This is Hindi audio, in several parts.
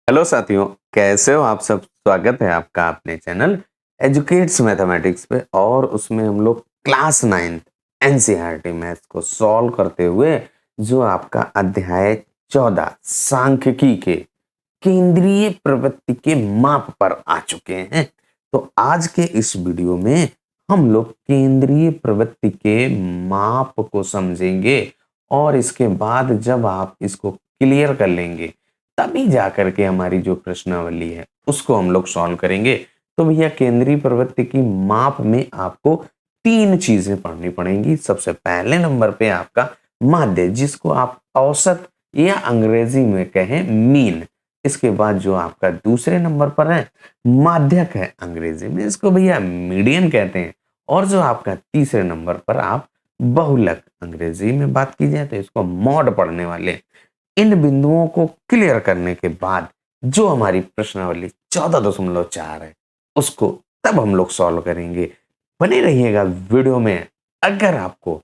हेलो साथियों, कैसे हो आप सब। स्वागत है आपका अपने चैनल एजुकेट्स मैथमेटिक्स पे। और उसमें हम लोग क्लास 9 एनसीईआरटी मैथ्स को सॉल्व करते हुए जो आपका अध्याय 14 सांख्यिकी के केंद्रीय प्रवृत्ति के माप पर आ चुके हैं। तो आज के इस वीडियो में हम लोग केंद्रीय प्रवृत्ति के माप को समझेंगे और इसके बाद जब आप इसको क्लियर कर लेंगे तभी जाकर के हमारी जो प्रश्नावली है उसको हम लोग सॉल्व करेंगे। तो भैया केंद्रीय प्रवृत्ति की माप में आपको तीन चीजें पढ़नी पड़ेंगी। सबसे पहले नंबर पे आपका माध्य, जिसको आप औसत या अंग्रेजी में कहें मीन। इसके बाद जो आपका दूसरे नंबर पर है माध्यक है, अंग्रेजी में इसको भैया मीडियन कहते हैं। और जो आपका तीसरे नंबर पर आप बहुलक, अंग्रेजी में बात की जाए तो इसको मॉड पढ़ने वाले। इन बिंदुओं को क्लियर करने के बाद जो हमारी प्रश्नावली 14.4 है उसको तब हम लोग सॉल्व करेंगे। बने रहिएगा वीडियो में। अगर आपको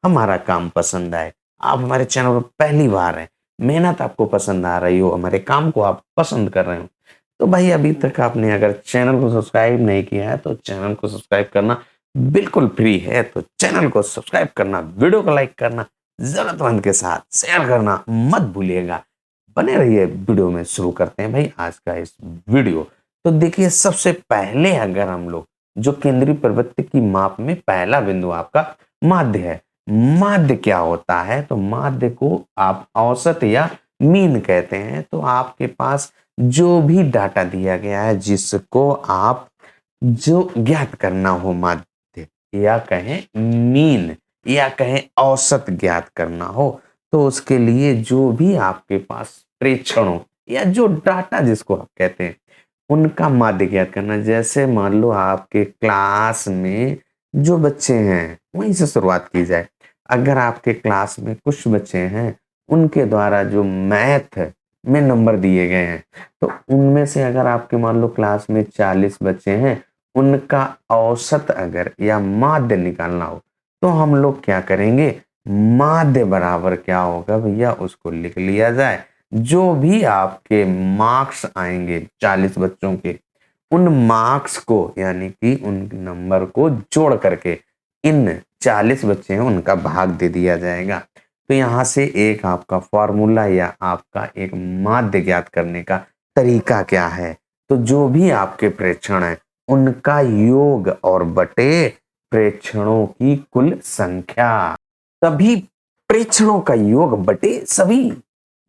हमारा काम पसंद आए, आप हमारे चैनल पर पहली बार हैं, मेहनत आपको पसंद आ रही हो, हमारे काम को आप पसंद कर रहे हो, तो भाई अभी तक आपने अगर चैनल को सब्सक्राइब नहीं किया है तो चैनल को सब्सक्राइब करना बिल्कुल फ्री है। तो चैनल को सब्सक्राइब करना, वीडियो को लाइक करना, जरूरतमंद के साथ शेयर करना मत भूलिएगा। बने रहिए वीडियो में। शुरू करते हैं भाई आज का इस वीडियो। तो देखिए, सबसे पहले अगर हम लोग जो केंद्रीय प्रवृत्ति की माप में पहला बिंदु आपका माध्य है। माध्य क्या होता है? तो माध्य को आप औसत या मीन कहते हैं। तो आपके पास जो भी डाटा दिया गया है जिसको आप जो ज्ञात करना हो, माध्य या कहें मीन या कहें औसत ज्ञात करना हो, तो उसके लिए जो भी आपके पास प्रेक्षणों या जो डाटा जिसको आप कहते हैं उनका माध्य ज्ञात करना। जैसे मान लो आपके क्लास में जो बच्चे हैं वहीं से शुरुआत की जाए। अगर आपके क्लास में कुछ बच्चे हैं उनके द्वारा जो मैथ में नंबर दिए गए हैं, तो उनमें से अगर आपके मान लो क्लास में 40 बच्चे हैं, उनका औसत अगर या माध्य निकालना हो तो हम लोग क्या करेंगे, माध्य बराबर क्या होगा भैया उसको लिख लिया जाए। जो भी आपके मार्क्स आएंगे 40 बच्चों के, उन मार्क्स को यानी कि उन नंबर को जोड़ करके इन 40 बच्चे हैं उनका भाग दे दिया जाएगा। तो यहां से एक आपका फॉर्मूला या आपका एक माध्य ज्ञात करने का तरीका क्या है, तो जो भी आपके प्रेक्षण है उनका योग और बटे प्रेक्षणों की कुल संख्या। सभी प्रेक्षणों का योग बटे सभी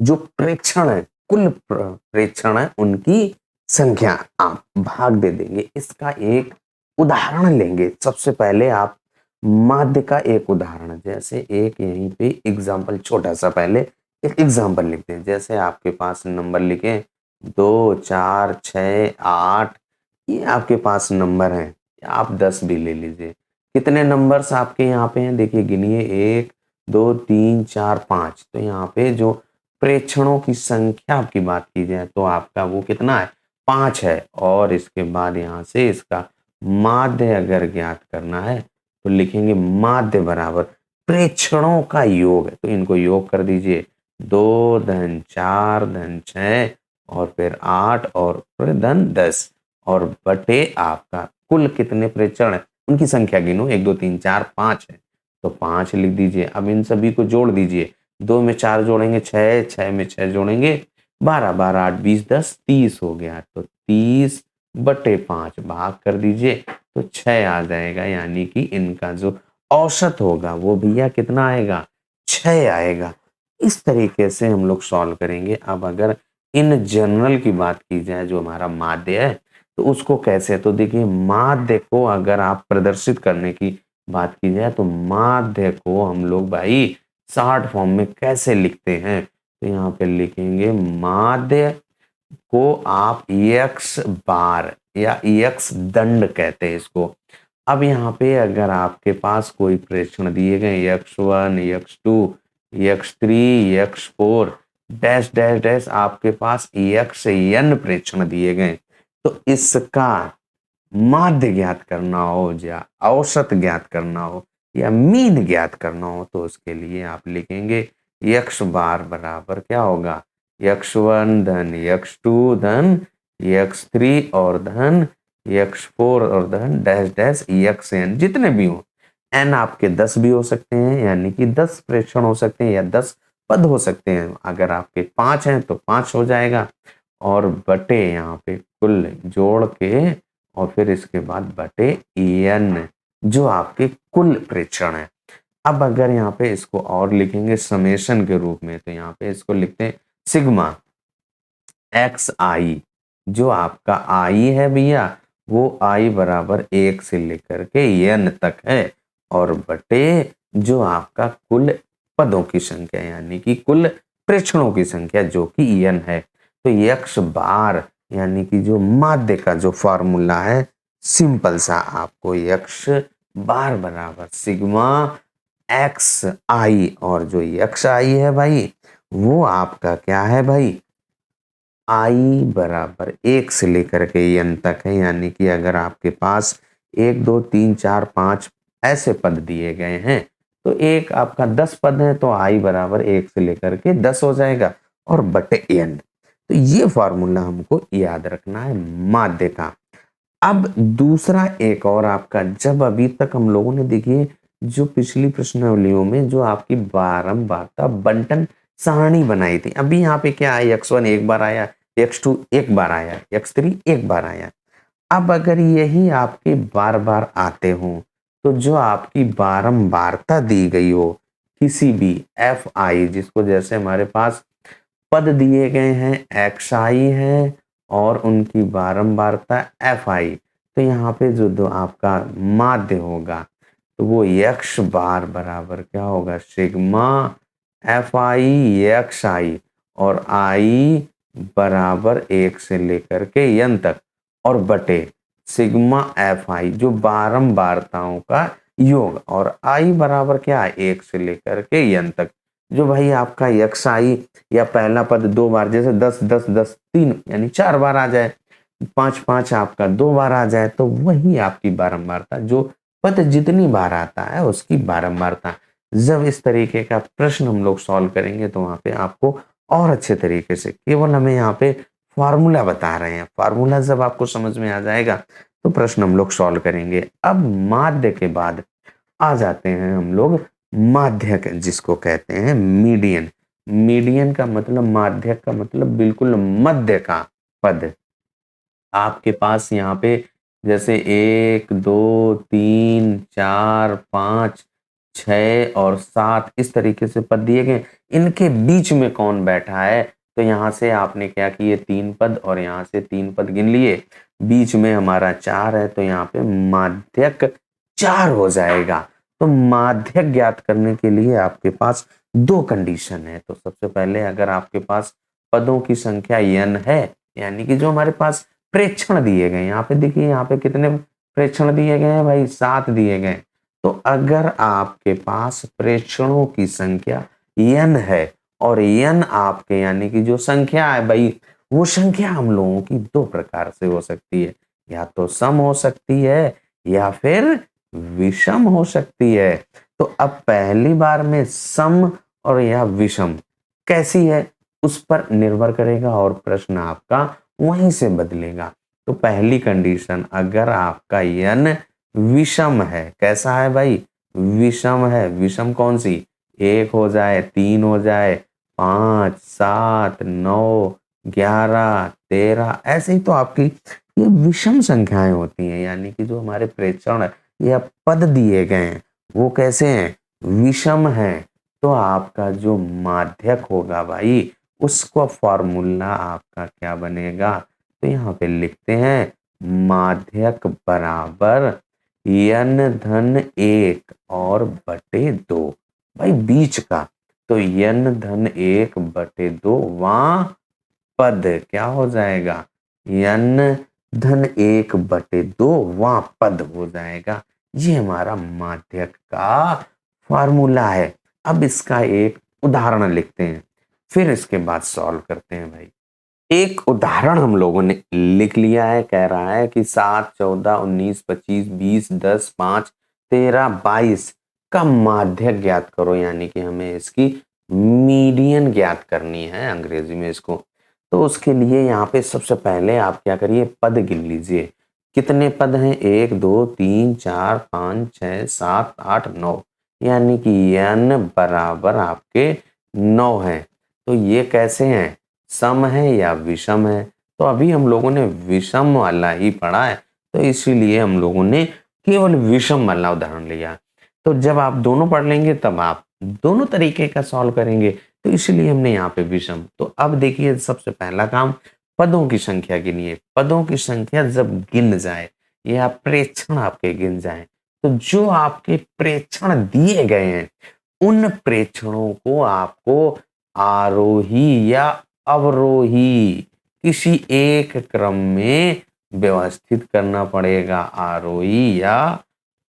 जो प्रेक्षण है, कुल प्रेक्षण है उनकी संख्या आप भाग दे देंगे। इसका एक उदाहरण लेंगे। सबसे पहले आप माध्य का एक उदाहरण, जैसे एक यहीं पे एग्जांपल, छोटा सा पहले एक एग्जांपल लिखते हैं। जैसे आपके पास नंबर लिखे 2 4 6 8, ये आपके पास नंबर हैं। आप 10 भी ले लीजिए। कितने नंबर्स आपके यहाँ पे हैं देखिए, गिनिए 1 2 3 4 5। तो यहाँ पे जो प्रेक्षणों की संख्या की बात की जाए तो आपका वो कितना है, 5 है। और इसके बाद यहाँ से इसका माध्य अगर ज्ञात करना है तो लिखेंगे माध्य बराबर प्रेक्षणों का योग है। तो इनको योग कर दीजिए, 2 धन 4 धन 6 और फिर 8 और फिर धन 10 और बटे आपका कुल कितने प्रेक्षण है उनकी संख्या गिनो, 1 2 3 4 5 है तो 5 लिख दीजिए। अब इन सभी को जोड़ दीजिए, 2 में 4 जोड़ेंगे 6, 6 में 6 जोड़ेंगे 12, 12 8 20 10 30 हो गया। तो 30 बटे 5 भाग कर दीजिए तो 6 आ जाएगा। यानी कि इनका जो औसत होगा वो भैया कितना आएगा, 6 आएगा। इस तरीके से हम लोग सॉल्व करेंगे। अब अगर इन जनरल की बात की जाए जो हमारा माध्य है तो उसको कैसे, तो देखिए माध्य को अगर आप प्रदर्शित करने की बात की जाए तो माध्य को हम लोग भाई शॉर्ट फॉर्म में कैसे लिखते हैं, तो यहाँ पे लिखेंगे माध्य को आप एक्स बार या एक्स दंड कहते हैं इसको। अब यहाँ पे अगर आपके पास कोई प्रेक्षण दिए गए x1 x2 x3 x4 dash dash dash, आपके पास xn प्रेक्षण दिए गए, तो इसका माध्य ज्ञात करना हो या औसत ज्ञात करना हो या मीन ज्ञात करना हो तो उसके लिए आप लिखेंगे x बार बराबर क्या होगा, x1 धन x2 धन x3 और धन x4 और धन डैश डैश xn, जितने भी हो। n आपके 10 भी हो सकते हैं, यानी कि 10 प्रेक्षण हो सकते हैं या 10 पद हो सकते हैं। अगर आपके 5 हैं तो 5 हो जाएगा, और बटे यहाँ पे कुल जोड़ के और फिर इसके बाद बटे n, जो आपके कुल प्रेक्षण है। अब अगर यहाँ पे इसको और लिखेंगे समेशन के रूप में, तो यहाँ पे इसको लिखते हैं सिग्मा एक्स आई, जो आपका आई है भैया वो आई बराबर 1 से लेकर के n तक है, और बटे जो आपका कुल पदों की संख्या यानी कि कुल प्रेक्षणों की संख्या जो कि n है। तो x बार यानी कि जो माध्य का जो फॉर्मूला है सिंपल सा, आपको x बार बराबर सिग्मा एक्स आई, और जो एक्स आई है भाई वो आपका क्या है भाई, आई बराबर 1 से लेकर के n तक है। यानी कि अगर आपके पास 1 2 3 4 5 ऐसे पद दिए गए हैं, तो एक आपका 10 पद है, तो आई बराबर 1 से लेकर के 10 हो जाएगा, और बटे n। तो ये फॉर्मूला हमको याद रखना है माध्य का। अब दूसरा एक और आपका, जब अभी तक हम लोगों ने देखिए जो पिछली प्रश्नावलियों में जो आपकी बारंबारता बंटन सारणी बनाई थी, अभी यहाँ पे क्या है, x1 एक बार आया, x2 एक बार आया, x3 एक बार आया। अब अगर यही आपके बार बार आते हो, तो जो आपकी बारंबारता दी गई हो किसी भी एफ आई, जिसको जैसे हमारे पास पद दिए गए हैं एक्स आई है और उनकी बारंबारता एफ आई, तो यहाँ पे जो आपका माध्य होगा तो वो एक्स बार बराबर क्या होगा, सिग्मा एफ आई एक्स आई, और आई बराबर 1 से लेकर के n तक, और बटे सिग्मा एफ आई जो बारंबारताओं का योग, और आई बराबर क्या है 1 से लेकर के n तक। जो भाई आपका एक्स आई या पहला पद 2 बार, जैसे 10 10 10 3 यानी 4 बार आ जाए, 5 5 आपका 2 बार आ जाए, तो वही आपकी बारंबारता, जो पद जितनी बार आता है उसकी बारंबारता। जब इस तरीके का प्रश्न हम लोग सॉल्व करेंगे तो वहां पे आपको और अच्छे तरीके से, केवल हमें यहाँ पे फॉर्मूला बता रहे हैं, फॉर्मूला जब आपको समझ में आ जाएगा तो प्रश्न हम लोग सॉल्व करेंगे। अब माध्य के बाद आ जाते हैं हम लोग माध्यक, जिसको कहते हैं मीडियन। मीडियन का मतलब, माध्यक का मतलब बिल्कुल मध्य का पद। आपके पास यहाँ पे जैसे 1 2 3 4 5 6 और 7 इस तरीके से पद दिए गए, इनके बीच में कौन बैठा है, तो यहाँ से आपने क्या किए 3 पद और यहाँ से 3 पद गिन लिए, बीच में हमारा 4 है, तो यहाँ पे माध्यक 4 हो जाएगा। तो माध्यक ज्ञात करने के लिए आपके पास 2 कंडीशन है। तो सबसे पहले अगर आपके पास पदों की संख्या n है, यानी कि जो हमारे पास प्रेक्षण दिए गए, यहाँ पे देखिए यहाँ पे कितने प्रेक्षण दिए गए हैं भाई, 7 दिए गए। तो अगर आपके पास प्रेक्षणों की संख्या n है, और n आपके यानी कि जो संख्या है भाई, वो संख्या हम लोगों की 2 प्रकार से हो सकती है, या तो सम हो सकती है या फिर विषम हो सकती है। तो अब पहली बार में सम और या विषम कैसी है उस पर निर्भर करेगा, और प्रश्न आपका वहीं से बदलेगा। तो पहली कंडीशन, अगर आपका n विषम है, कैसा है भाई, विषम है, विषम कौन सी, 1 हो जाए, 3 हो जाए, 5 7 9 11 13, ऐसे ही तो आपकी ये विषम संख्याएं होती हैं, यानी कि जो हमारे प्रेक्षण या पद दिए गए हैं वो कैसे हैं, विषम है। तो आपका जो माध्यक होगा भाई, उसका फॉर्मूला आपका क्या बनेगा, तो यहाँ पे लिखते हैं माध्यक बराबर n धन 1 और बटे 2, भाई बीच का, तो n धन 1 बटे 2, वहां पद क्या हो जाएगा, n धन 1 बटे 2 वहां पद हो जाएगा। ये हमारा माध्यक का फॉर्मूला है। अब इसका एक उदाहरण लिखते हैं, फिर इसके बाद सॉल्व करते हैं भाई। एक उदाहरण हम लोगों ने लिख लिया है, कह रहा है कि 7 14 19 25 20 10 5 13 22 का माध्यक ज्ञात करो, यानी कि हमें इसकी मीडियन ज्ञात करनी है अंग्रेजी में इसको। तो उसके लिए यहाँ पे सबसे पहले आप क्या करिए, पद गिन लीजिए। कितने पद हैं? 1 2 3 4 5 6 7 8 9, यानी कि n बराबर आपके 9 है। तो ये कैसे हैं? सम है या विषम है? तो अभी हम लोगों ने विषम वाला ही पढ़ा है, तो इसीलिए हम लोगों ने केवल विषम वाला उदाहरण लिया। तो जब आप दोनों पढ़ लेंगे तब आप दोनों तरीके का सॉल्व करेंगे, तो इसलिए हमने यहाँ पे विषम। तो अब देखिए, सबसे पहला काम, पदों की संख्या गिनिए। पदों की संख्या जब गिन जाए या प्रेक्षण आपके गिन जाए, तो जो आपके प्रेक्षण दिए गए हैं उन प्रेक्षणों को आपको आरोही या अवरोही किसी एक क्रम में व्यवस्थित करना पड़ेगा। आरोही या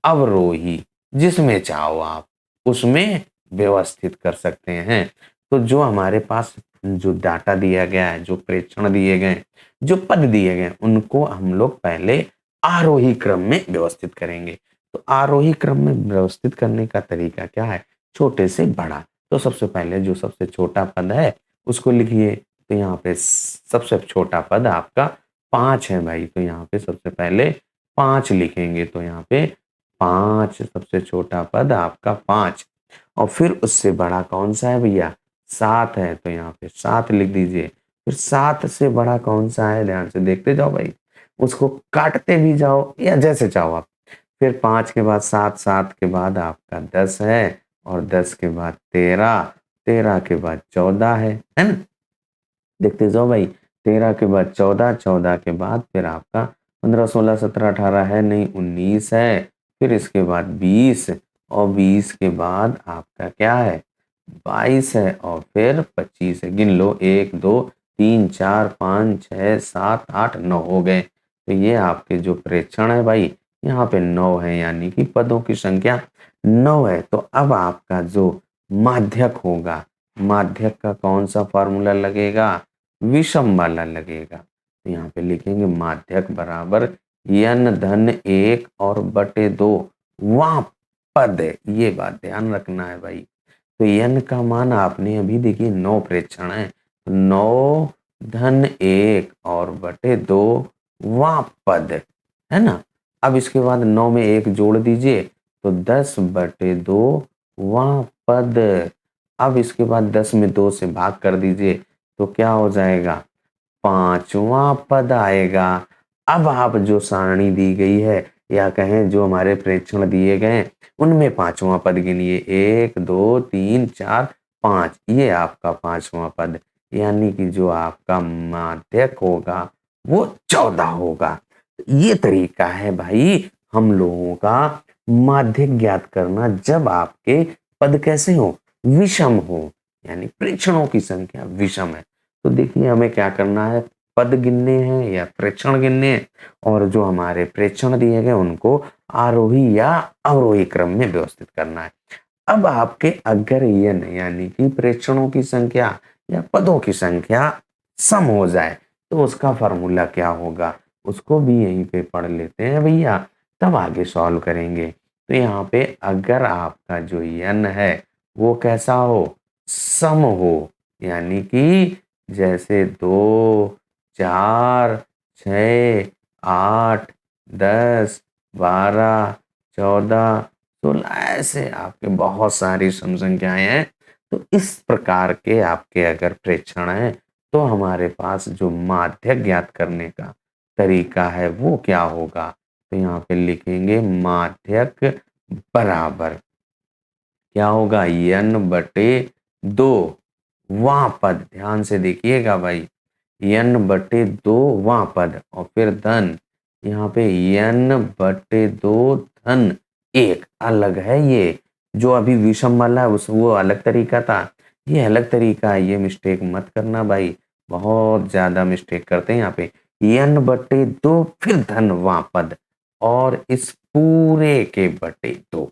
अवरोही, जिसमें चाहो आप उसमें व्यवस्थित कर सकते हैं। तो जो हमारे पास जो डाटा दिया गया है, जो प्रेक्षण दिए गए, जो पद दिए गए, उनको हम लोग पहले आरोही क्रम में व्यवस्थित करेंगे। तो आरोही क्रम में व्यवस्थित करने का तरीका क्या है? छोटे से बड़ा। तो सबसे पहले जो सबसे छोटा पद है उसको लिखिए। तो यहाँ पे सबसे छोटा पद आपका 5 है भाई, तो यहाँ पे सबसे पहले 5 लिखेंगे। तो यहाँ पे 5 सबसे छोटा पद आपका 5। और फिर उससे बड़ा कौन सा है भैया? 7 है, तो यहाँ पे 7 लिख दीजिए। फिर 7 से बड़ा कौन सा है? ध्यान से देखते जाओ भाई, उसको काटते भी जाओ या जैसे चाहो आप। फिर 5 के बाद 7, 7 के बाद आपका 10 है, और 10 के बाद 13, 13 के बाद 14 है ना? देखते जाओ भाई, 13 के बाद 14, 14 के बाद फिर आपका 15 16 17 18 है नहीं, 19 है। फिर इसके बाद 20, और 20 के बाद आपका क्या है? 22 है, और फिर 25 है। गिन लो, 1 2 3 4 5 6 7 8 9 हो गए। तो ये आपके जो प्रेक्षण है भाई, यहाँ पे 9 है, यानी कि पदों की संख्या 9 है। तो अब आपका जो माध्यक होगा, माध्यक का कौन सा फॉर्मूला लगेगा? विषम वाला लगेगा। तो यहाँ पे लिखेंगे माध्यक बराबर n धन 1 और बटे 2 वहाँ पद है। ये बात ध्यान रखना है भाई। तो n का मान आपने अभी देखिए 9 प्रेक्षण है, तो 9 धन 1 और बटे 2 वहाँ पद है ना। अब इसके बाद 9 में 1 जोड़ दीजिए, तो 10 बटे 2 वहाँ पद। अब इसके बाद 10 में 2 से भाग कर दीजिए, तो क्या हो जाएगा? 5वां पद आएगा। अब आप जो सारणी दी गई है, या कहें जो हमारे प्रेक्षण दिए गए हैं, उनमें 5वां पद गिनिए। 1 2 3 4 5, ये आपका 5वां पद, यानी कि जो आपका माध्यक होगा वो 14 होगा। ये तरीका है भाई हम लोगों का माध्यक ज्ञात करना, जब आपके पद कैसे हो? विषम हो, यानी प्रेक्षणों की संख्या विषम है। तो देखिए, हमें क्या करना है? पद गिनने हैं या प्रेक्षण गिनने हैं, और जो हमारे प्रेक्षण दिए गए उनको आरोही या अवरोही क्रम में व्यवस्थित करना है। अब आपके अगर n यानी कि प्रेक्षणों की संख्या या पदों की संख्या सम हो जाए, तो उसका फॉर्मूला क्या होगा? उसको भी यहीं पे पढ़ लेते हैं भैया, तब आगे सॉल्व करेंगे। तो यहाँ पे अगर आपका जो n है वो कैसा हो? सम हो, यानी कि जैसे 2 4 6 8 10 12 14 16, ऐसे आपके बहुत सारी सम संख्याएं हैं। तो इस प्रकार के आपके अगर प्रेक्षण हैं, तो हमारे पास जो माध्यक ज्ञात करने का तरीका है वो क्या होगा? तो यहाँ पे लिखेंगे माध्यक बराबर क्या होगा? n बटे 2 वहाँ पद। ध्यान से देखिएगा भाई, n बटे 2 वहाँ पद, और फिर धन, यहाँ पे n बटे 2 धन 1 अलग है। ये जो अभी विषम वाला है उस वो अलग तरीका था, ये अलग तरीका है। ये मिस्टेक मत करना भाई, बहुत ज्यादा मिस्टेक करते हैं यहाँ पे। n बटे 2 फिर धन वहाँ पद, और इस पूरे के बटे 2,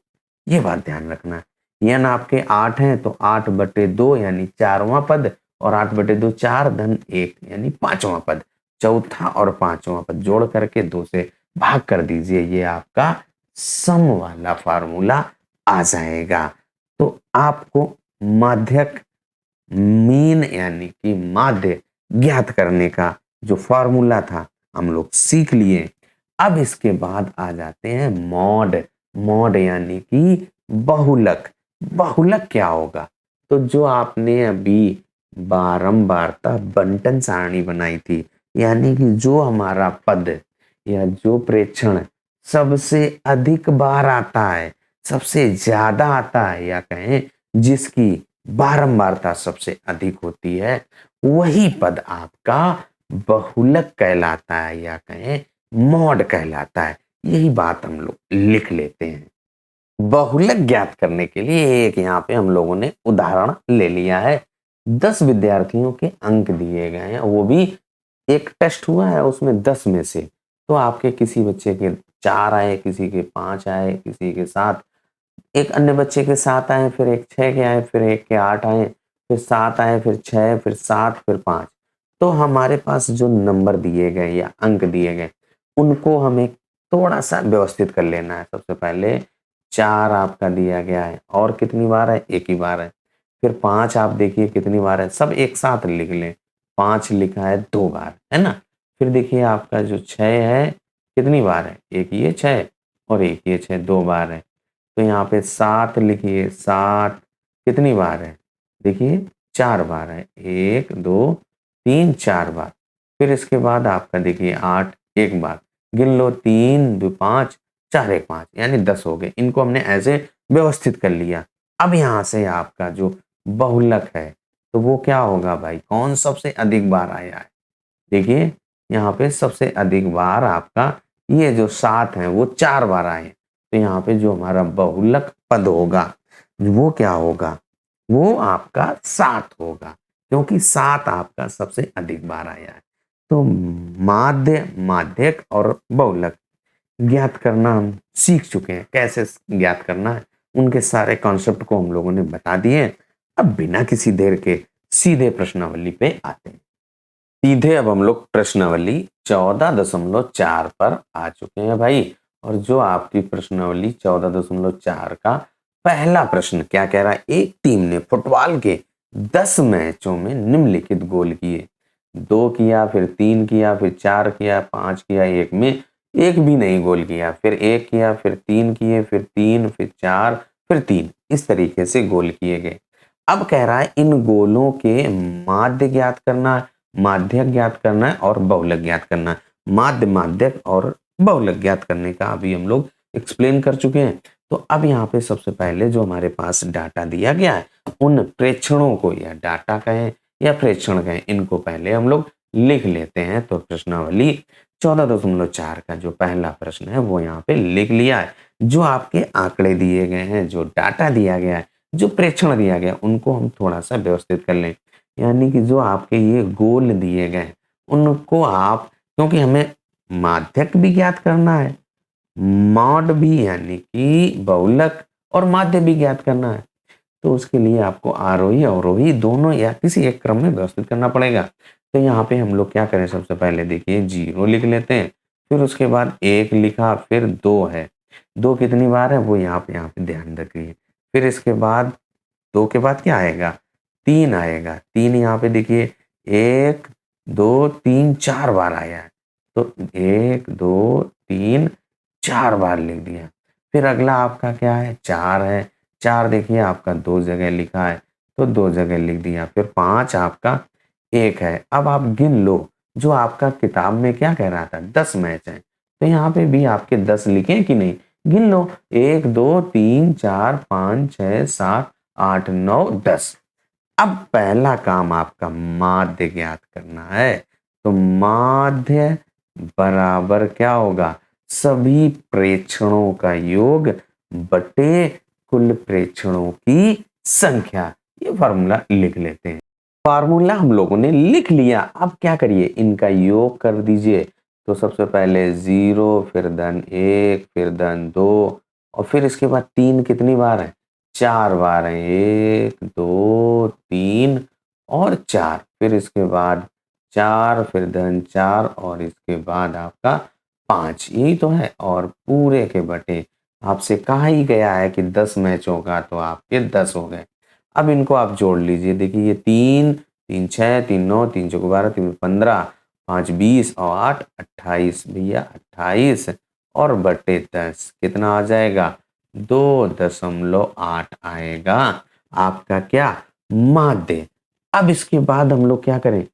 ये बात ध्यान रखना है। n आपके 8 हैं, तो 8 बटे 2 यानी 4वां पद, और 8 बटे 2 4 धन 1 यानी 5वां पद। चौथा और 5वां पद जोड़ करके 2 से भाग कर दीजिए, ये आपका सम वाला फार्मूला आ जाएगा। तो आपको माध्यक मीन यानी कि माध्य ज्ञात करने का जो फॉर्मूला था हम लोग सीख लिए। अब इसके बाद आ जाते हैं मॉड। मॉड यानी कि बहुलक। बहुलक क्या होगा? तो जो आपने अभी बारंबारता बंटन सारणी बनाई थी, यानी कि जो हमारा पद या जो प्रेक्षण सबसे अधिक बार आता है, सबसे ज्यादा आता है, या कहें जिसकी बारंबारता सबसे अधिक होती है, वही पद आपका बहुलक कहलाता है, या कहें मॉड कहलाता है। यही बात हम लोग लिख लेते हैं। बहुलक ज्ञात करने के लिए एक यहाँ पे हम लोगों ने उदाहरण ले लिया है। 10 विद्यार्थियों के अंक दिए गए हैं, वो भी एक टेस्ट हुआ है उसमें 10 में से। तो आपके किसी बच्चे के 4 आए, किसी के 5 आए, किसी के 7, एक अन्य बच्चे के 7 आए, फिर एक 6 के आए, फिर एक के 8 आए, फिर 7 आए, फिर 6, फिर 7, फिर 5। तो हमारे पास जो नंबर दिए गए या अंक दिए गए, उनको हमें थोड़ा सा व्यवस्थित कर लेना है। सबसे पहले 4 आपका दिया गया है, और कितनी बार है? एक ही बार है। फिर 5 आप देखिए कितनी बार है, सब एक साथ लिख लें। 5 लिखा है 2 बार, है ना? फिर देखिए आपका जो 6 है, कितनी बार है? एक ये 6 और एक ये 6, 2 बार है। तो यहाँ पे 7 लिखिए, 7 कितनी बार है? देखिए 4 बार है। 1, 2, 3, 4 बार। फिर इसके बाद आपका देखिए 8 एक बार। गिन लो, 3, 2, 5, 4, 1, 5, यानी 10 हो गए। इनको हमने ऐसे व्यवस्थित कर लिया। अब यहाँ से आपका जो बहुलक है, तो वो क्या होगा भाई? कौन सबसे अधिक बार आया है? देखिए यहाँ पे सबसे अधिक बार आपका ये जो 7 है वो 4 बार आए। तो यहाँ पे जो हमारा बहुलक पद होगा वो क्या होगा? वो आपका 7 होगा, क्योंकि 7 आपका सबसे अधिक बार आया है। तो माध्य, माध्यक और बहुलक ज्ञात करना हम सीख चुके हैं। कैसे ज्ञात करना है, उनके सारे कॉन्सेप्ट को हम लोगों ने बता दिए। अब बिना किसी देर के सीधे प्रश्नावली पे आते हैं। सीधे अब हम लोग प्रश्नावली 14.4 पर आ चुके हैं भाई। और जो आपकी प्रश्नावली 14.4 का पहला प्रश्न क्या कह रहा है? एक टीम ने फुटबॉल के 10 मैचों में निम्नलिखित गोल किए। 2 किया, फिर 3 किया, फिर 4 किया, 5 किया, एक में एक भी नहीं गोल किया, फिर 1 किया, फिर 3 किए, फिर 3, फिर 4, फिर 3, इस तरीके से गोल किए गए। अब कह रहा है इन गोलों के माध्य ज्ञात करना है, माध्यक ज्ञात करना है और बहुलक ज्ञात करना है। माध्य, माध्यक और बहुलक ज्ञात करने का अभी हम लोग एक्सप्लेन कर चुके हैं। तो अब यहाँ पे सबसे पहले जो हमारे पास डाटा दिया गया है, उन प्रेक्षणों को, या डाटा कहें या प्रेक्षण कहें, इनको पहले हम लोग लिख लेते हैं। तो प्रश्नावली 14.4 का जो पहला प्रश्न है वो यहाँ पे लिख लिया है। जो आपके आंकड़े दिए गए हैं, जो डाटा दिया गया है, जो प्रेक्षण दिया गया, उनको हम थोड़ा सा व्यवस्थित कर लें। यानी कि जो आपके ये गोल दिए गए उनको आप, क्योंकि हमें माध्यक भी ज्ञात करना है, मॉड भी यानी कि बहुलक और माध्य भी ज्ञात करना है, तो उसके लिए आपको आरोही अवरोही दोनों या किसी एक क्रम में व्यवस्थित करना पड़ेगा। तो यहाँ पे हम लोग क्या करें? सबसे पहले देखिए 0 लिख लेते हैं, फिर उसके बाद 1 लिखा, फिर 2 है। 2 कितनी बार है वो यहाँ पे ध्यान रखिए। फिर इसके बाद 2 के बाद क्या आएगा? 3 आएगा। 3 यहाँ पे देखिए 1, 2, 3, 4 बार आया है। तो 1, 2, 3, 4 बार लिख दिया। फिर अगला आपका क्या है? 4 है। 4 देखिए आपका 2 जगह लिखा है, तो 2 जगह लिख दिया। फिर 5 आपका 1 है। अब आप गिन लो, जो आपका किताब में क्या कह रहा था? 10 मैच है, तो यहाँ पे भी आपके 10 लिखे कि नहीं? गिन लो, 1, 2, 3, 4, 5, 6, 7, 8, 9, 10। अब पहला काम आपका माध्य ज्ञात करना है। तो माध्य बराबर क्या होगा? सभी प्रेक्षणों का योग बटे कुल प्रेक्षणों की संख्या। ये फार्मूला लिख लेते हैं। फार्मूला हम लोगों ने लिख लिया। अब क्या करिए? इनका योग कर दीजिए। तो सबसे पहले 0, फिर धन 1, फिर धन 2, और फिर इसके बाद 3 कितनी बार है? 4 बार है। 1, 2, 3 और 4। फिर इसके बाद 4, फिर धन 4, और इसके बाद आपका 5। यही तो है। और पूरे के बटे आपसे कहा ही गया है कि 10 मैचों का, तो आपके 10 हो गए। अब इनको आप जोड़ लीजिए। देखिए ये 3 3 6 3 9 3 चौको 12 3 15 5 20 और 8 28 भैया 28 और बटे 10 कितना आ जाएगा 2.8 आएगा आपका क्या माध्य। अब इसके बाद हम लोग क्या करें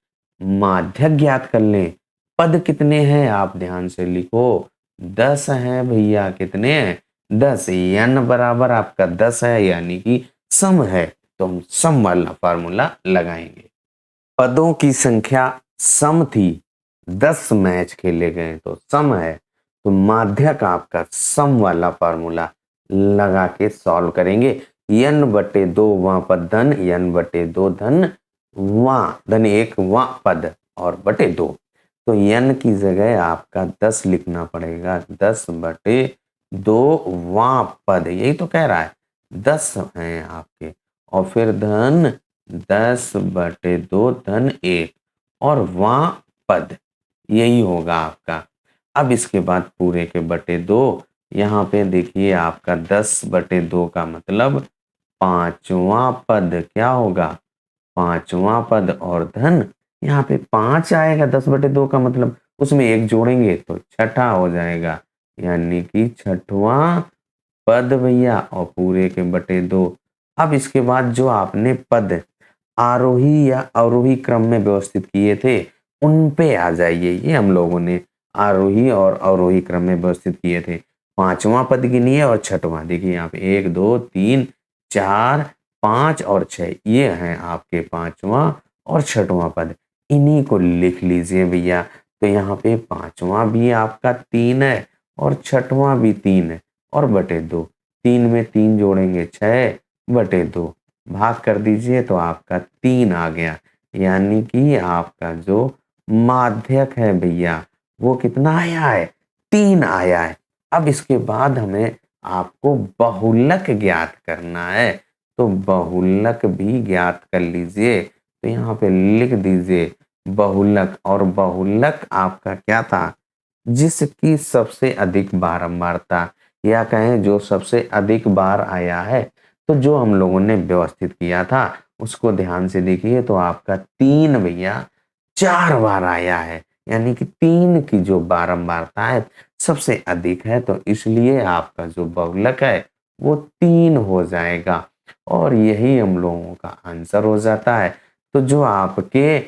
माध्यक ज्ञात कर लें। पद कितने हैं आप ध्यान से लिखो 10 है भैया कितने हैं 10 n बराबर आपका 10 है यानी कि सम है तो हम सम वाला फार्मूला लगाएंगे। पदों की संख्या सम थी 10 मैच खेले गए तो सम है तो माध्यक आपका सम वाला फार्मूला लगा के सॉल्व करेंगे। n/2 वहां पद धन n/2 धन वहां धन 1 वहां पद और बटे 2 तो n की जगह आपका 10 लिखना पड़ेगा 10/2 वहां पद यही तो कह रहा है 10 है आपके और फिर धन 10/2 धन 1 और वहां पद यही होगा आपका। अब इसके बाद पूरे के बटे 2 यहाँ पे देखिए आपका 10/2 का मतलब पांचवा पद क्या होगा पांचवा पद और धन यहाँ पे 5 आएगा 10/2 का मतलब उसमें 1 जोड़ेंगे तो छठा हो जाएगा यानी कि छठवां पद भैया और पूरे के बटे 2। अब इसके बाद जो आपने पद आरोही या अवरोही क्रम में व्यवस्थित किए थे उन पे आ जाइए। ये हम लोगों ने आरोही और अवरोही क्रम में व्यवस्थित किए थे। पांचवा पद गिनिए और छठवां देखिए यहाँ पे 1 2 3 4 5 और 6 ये हैं आपके पांचवा और छठवां पद इन्हीं को लिख लीजिए भैया। तो यहाँ पे पांचवा भी आपका 3 है और छठवां भी 3 है और बटे 2 3 में 3 जोड़ेंगे 6/2 भाग कर दीजिए तो आपका 3 आ गया यानी कि आपका जो माध्यक है भैया वो कितना आया है 3 आया है। अब इसके बाद हमें आपको बहुलक ज्ञात करना है तो बहुलक भी ज्ञात कर लीजिए। तो यहाँ पे लिख दीजिए बहुलक और बहुलक आपका क्या था जिसकी सबसे अधिक बारंबारता या कहें जो सबसे अधिक बार आया है। तो जो हम लोगों ने व्यवस्थित किया था उसको ध्यान से देखिए तो आपका 3 भैया 4 बार आया है यानी कि 3 की जो बारंबारता है सबसे अधिक है तो इसलिए आपका जो बहुलक है वो 3 हो जाएगा और यही हम लोगों का आंसर हो जाता है। तो जो आपके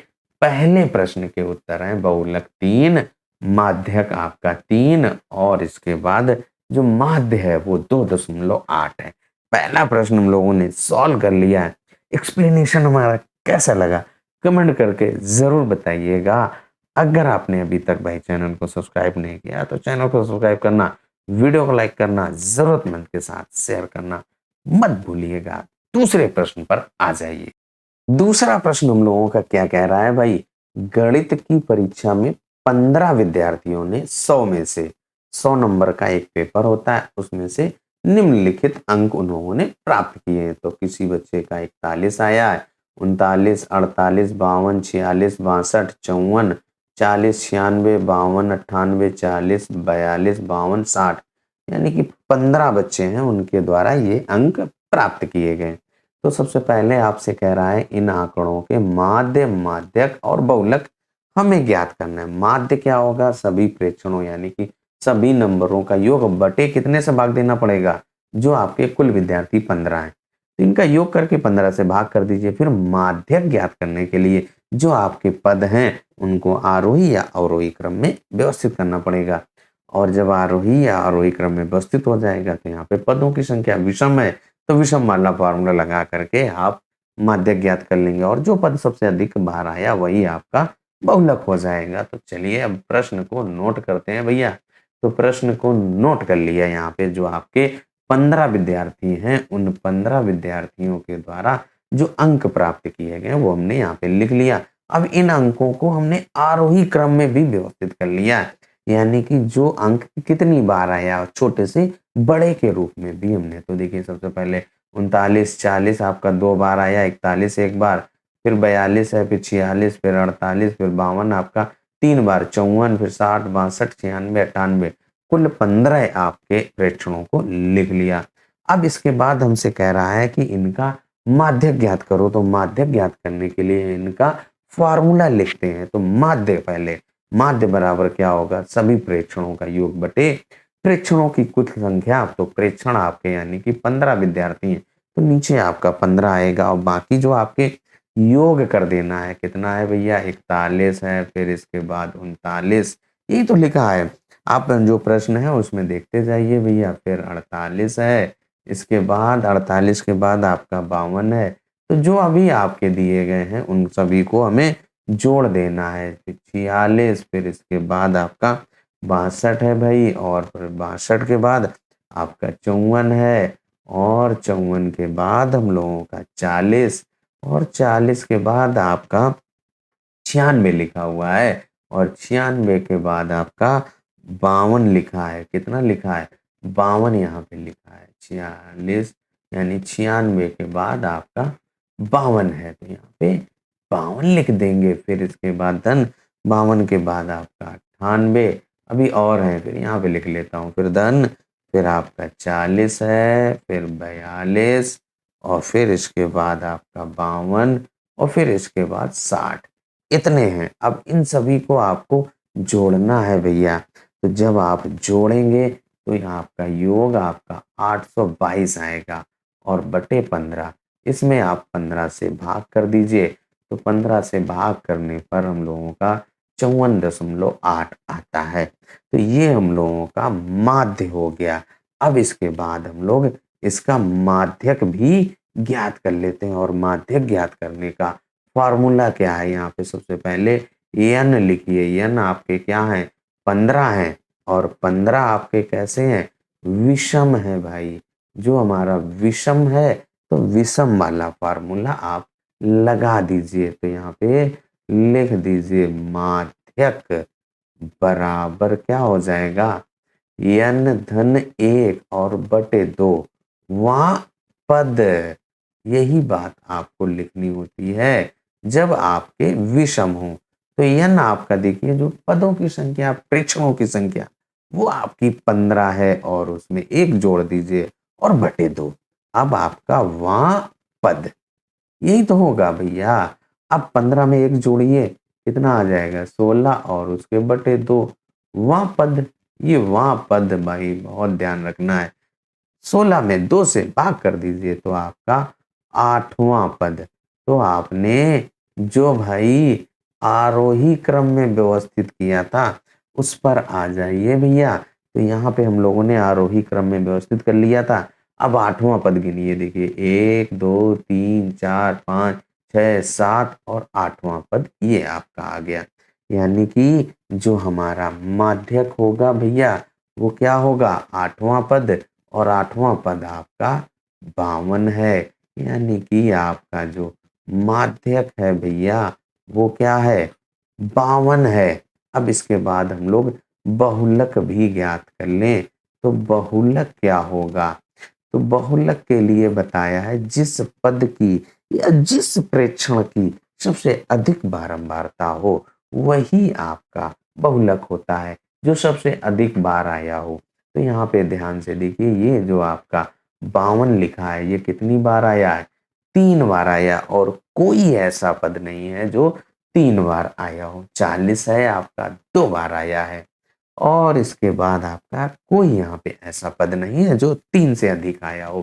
पहले प्रश्न के उत्तर हैं बहुलक 3 माध्यक आपका 3 और इसके बाद जो माध्य है वो 2.8 है। पहला प्रश्न हम लोगों ने सॉल्व कर लिया है। एक्सप्लेनेशन हमारा कैसा लगा कमेंट करके जरूर बताइएगा। अगर आपने अभी तक भाई चैनल को सब्सक्राइब नहीं किया तो चैनल को सब्सक्राइब करना वीडियो को लाइक करना जरूरतमंद के साथ शेयर करना मत भूलिएगा। दूसरे प्रश्न पर आ जाइए। दूसरा प्रश्न हम लोगों का क्या कह रहा है भाई गणित की परीक्षा में 15 विद्यार्थियों ने 100 में से 100 नंबर का एक पेपर होता है उसमें से निम्नलिखित अंक उन्होंने प्राप्त किए हैं। तो किसी बच्चे का 41 आया है 39 48 52 46 62 54 40 96 52 98 40 42 52 60 यानी कि 15 बच्चे हैं उनके द्वारा ये अंक प्राप्त किए गए। तो सबसे पहले आपसे कह रहा है इन आंकड़ों के माध्य माध्यक और बहुलक हमें ज्ञात करना है। माध्य क्या होगा सभी प्रेक्षणों यानी कि सभी नंबरों का योग बटे कितने से भाग देना पड़ेगा जो आपके कुल विद्यार्थी 15 हैं तो इनका योग करके 15 से भाग कर दीजिए। फिर माध्यक ज्ञात करने के लिए जो आपके पद हैं उनको आरोही या अवरोही क्रम में व्यवस्थित करना पड़ेगा और जब आरोही या आरोही क्रम में व्यवस्थित हो जाएगा तो यहाँ पे पदों की संख्या विषम है तो विषम वाला फार्मूला लगा करके आप माध्यक ज्ञात कर लेंगे और जो पद सबसे अधिक बार आया वही आपका बहुलक हो जाएगा। तो चलिए अब प्रश्न को नोट करते हैं भैया। तो प्रश्न को नोट कर लिया यहाँ पे जो आपके 15 विद्यार्थी हैं उन 15 विद्यार्थियों के द्वारा जो अंक प्राप्त किए गए वो हमने यहाँ पे लिख लिया। अब इन अंकों को हमने आरोही क्रम में भी व्यवस्थित कर लिया है यानी कि जो अंक कितनी बार आया छोटे से बड़े के रूप में भी हमने। तो देखिए सबसे पहले 39 40 आपका 2 बार आया 41 एक बार फिर 42 है फिर 46 फिर 48 फिर 52 आपका 3 बार 54 फिर 60 62 96 98 कुल 15 आपके प्रेक्षणों को लिख लिया। अब इसके बाद हमसे कह रहा है कि इनका माध्यक ज्ञात करो, तो माध्यक ज्ञात करने के लिए इनका फॉर्मूला लिखते हैं। तो माध्य पहले, माध्य बराबर क्या होगा, सभी प्रेक्षणों का योग बटे प्रेक्षणों की कुल संख्या। तो प्रेक्षण आपके यानी कि 15 विद्यार्थी हैं, तो नीचे आपका 15 आएगा और बाकी जो आपके योग कर देना है। कितना है भैया, 41 है, फिर इसके बाद 39, यही तो लिखा है। आप जो प्रश्न है उसमें देखते जाइए भैया। फिर 48 है, इसके बाद 48 के बाद आपका 52 है। तो जो अभी आपके दिए गए हैं उन सभी को हमें जोड़ देना है। 46, फिर इसके बाद आपका 62 है भाई, और फिर 62 के बाद आपका 54 है, और 54 के बाद हम लोगों का 40, और 40 के बाद आपका 96 लिखा हुआ है, और 96 के बाद आपका 52 लिखा है। कितना लिखा है, 52 यहाँ पे लिखा है। 46 यानी 96 के बाद आपका 52 है, तो यहाँ पे 52 लिख देंगे। फिर इसके बाद धन 52 के बाद आपका 98, अभी और है, फिर यहाँ पे लिख लेता हूँ। फिर धन, फिर आपका 40 है, फिर 42, और फिर इसके बाद आपका 52, और फिर इसके बाद 60। इतने हैं। अब इन सभी को आपको जोड़ना है भैया। तो जब आप जोड़ेंगे तो यहाँ आपका योग आपका 822 आएगा, और बटे 15, इसमें आप 15 से भाग कर दीजिए। तो 15 से भाग करने पर हम लोगों का 54.8 आता है। तो ये हम लोगों का माध्य हो गया। अब इसके बाद हम लोग इसका माध्यक भी ज्ञात कर लेते हैं, और माध्यक ज्ञात करने का फॉर्मूला क्या है, यहाँ पे सबसे पहले n लिखिए। n आपके क्या है, 15 है, और 15 आपके कैसे हैं, विषम है भाई। जो हमारा विषम है, तो विषम वाला फॉर्मूला आप लगा दीजिए। तो यहाँ पे लिख दीजिए माध्यक बराबर क्या हो जाएगा, n धन 1 और बटे 2, वहाँ पद। यही बात आपको लिखनी होती है जब आपके विषम हो। तो n आपका देखिए, जो पदों की संख्या, प्रेक्षणों की संख्या, वो आपकी 15 है, और उसमें 1 जोड़ दीजिए और बटे 2। अब आपका वहाँ पद, यही तो होगा भैया। अब 15 में 1 जोड़िए, कितना आ जाएगा, 16, और उसके बटे 2, वहाँ पद। ये वहाँ पद भाई बहुत ध्यान रखना है। 16 में 2 से भाग कर दीजिए, तो आपका 8वां पद। तो आपने जो भाई आरोही क्रम में व्यवस्थित किया था उस पर आ जाइए भैया। तो यहाँ पे हम लोगों ने आरोही क्रम में व्यवस्थित कर लिया था। अब 8वां पद गिनिए, देखिए 1 2 3 4 5 6 7, और 8वां पद ये आपका आ गया। यानी कि जो हमारा माध्यक होगा भैया, वो क्या होगा, 8वां पद, और 8वां पद आपका 52 है। यानी कि आपका जो माध्यक है भैया, वो क्या है, 52 है। अब इसके बाद हम लोग बहुलक भी ज्ञात कर लें। तो बहुलक क्या होगा, तो बहुलक के लिए बताया है जिस पद की या जिस प्रेक्षण की सबसे अधिक बारंबारता हो, वही आपका बहुलक होता है, जो सबसे अधिक बार आया हो। तो यहाँ पे ध्यान से देखिए, ये जो आपका 52 लिखा है, ये कितनी बार आया है, 3 बार आया, और कोई ऐसा पद नहीं है जो 3 बार आया हो। 40 है आपका, 2 बार आया है, और इसके बाद आपका कोई यहाँ पे ऐसा पद नहीं है जो 3 से अधिक आया हो।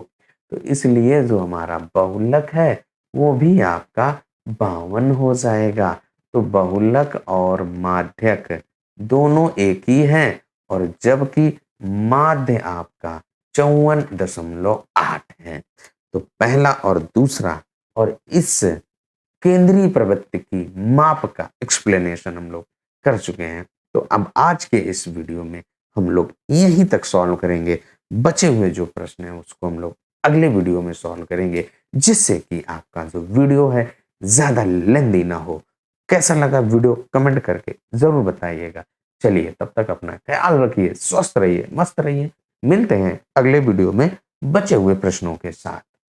तो इसलिए जो हमारा बहुलक है वो भी आपका 52 हो जाएगा। तो बहुलक और माध्यक दोनों एक ही हैं, और जबकि माध्य आपका 54.8 है। तो पहला और दूसरा, और इस केंद्रीय प्रवृत्ति की माप का एक्सप्लेनेशन हम लोग कर चुके हैं। तो अब आज के इस वीडियो में हम लोग यहीं तक सॉल्व करेंगे। बचे हुए जो प्रश्न है उसको हम लोग अगले वीडियो में सॉल्व करेंगे, जिससे कि आपका जो वीडियो है ज्यादा लेंदी ना हो। कैसा लगा वीडियो कमेंट करके जरूर बताइएगा। चलिए, तब तक अपना ख्याल रखिए, स्वस्थ रहिए, मस्त रहिए। मिलते हैं अगले वीडियो में बचे हुए प्रश्नों के साथ।